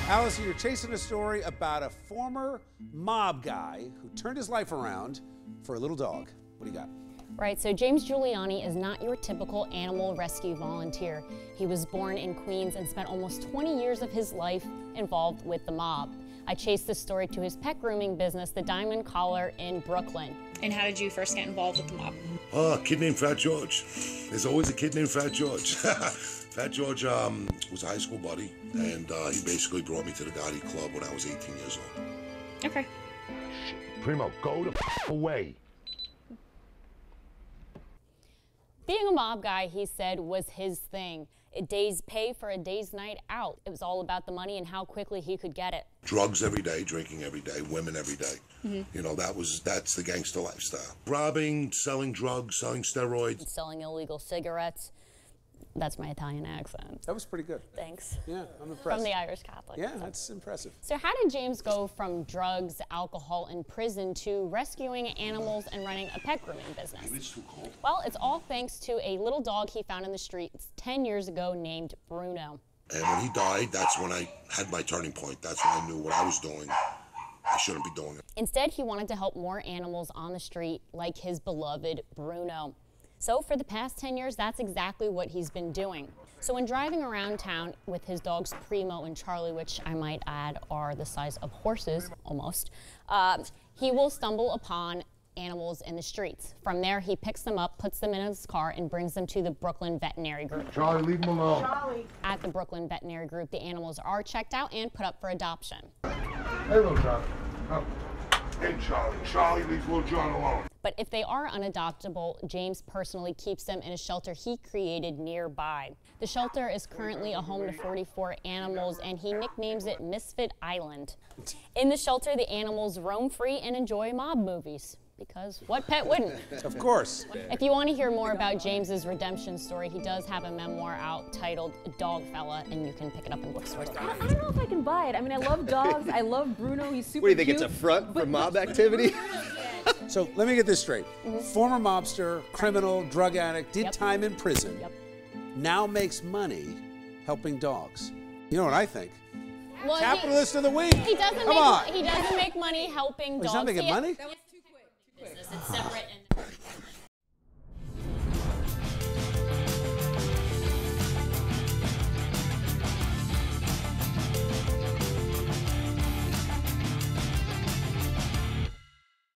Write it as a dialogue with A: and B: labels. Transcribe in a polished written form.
A: Allison, you're chasing a story about a former mob guy who turned his life around for a little dog. What do you got?
B: Right, so James Guiliani is not your typical animal rescue volunteer. He was born in Queens and spent almost 20 years of his life involved with the mob. I chased this story to his pet grooming business, the Diamond Collar in Brooklyn.
C: And how did you first get involved with the mob?
D: Oh, a kid named Fat George. There's always a kid named Fat George. Fat George was a high school buddy, and he basically brought me to the Gotti Club when I was 18 years old.
C: Okay.
D: Primo, go the away.
B: Being a mob guy, he said, was his thing. A day's pay for a day's night out. It was all about the money and how quickly he could get it.
D: Drugs every day, drinking every day, women every day. You know, that's the gangster lifestyle. Robbing, selling drugs, selling steroids.
B: Selling illegal cigarettes. That's my Italian accent.
A: That was pretty good.
B: Thanks.
A: Yeah, I'm impressed.
B: From the Irish Catholic.
A: Yeah, that's impressive.
B: So how did James go from drugs, alcohol, and prison to rescuing animals and running a pet grooming business?
D: It's too cold.
B: Well, it's all thanks to a little dog he found in the streets 10 years ago named Bruno.
D: And when he died, that's when I had my turning point. That's when I knew what I was doing, I shouldn't be doing it.
B: Instead, he wanted to help more animals on the street like his beloved Bruno. So for the past 10 years, that's exactly what he's been doing. So when driving around town with his dogs Primo and Charlie, which I might add are the size of horses, almost, he will stumble upon animals in the streets. From there, he picks them up, puts them in his car, and brings them to the Brooklyn Veterinary Group.
D: Charlie, leave him alone.
B: Charlie. At the Brooklyn Veterinary Group, the animals are checked out and put up for adoption.
D: Hello, John. Oh. Hey, Charlie. Charlie leaves little John alone.
B: But if they are unadoptable, James personally keeps them in a shelter he created nearby. The shelter is currently a home to 44 animals, and he nicknames it Misfit Island. In the shelter, the animals roam free and enjoy mob movies. Because what pet wouldn't?
A: Of course.
B: If you want to hear more about James's redemption story, he does have a memoir out titled Dogfather, and you can pick it up in bookstores.
E: I don't know if I can buy it. I mean, I love dogs. I love Bruno. He's super
F: What do you think,
E: cute,
F: it's a front for mob activity?
A: So let me get this straight. Former mobster, criminal, drug addict, did time in prison, now makes money helping dogs. You know what I think?
B: Well,
A: Capitalist of the week.
B: He doesn't
A: Come on.
B: He doesn't make money helping dogs.
A: He's not making money?
B: That was too quick. It's separate and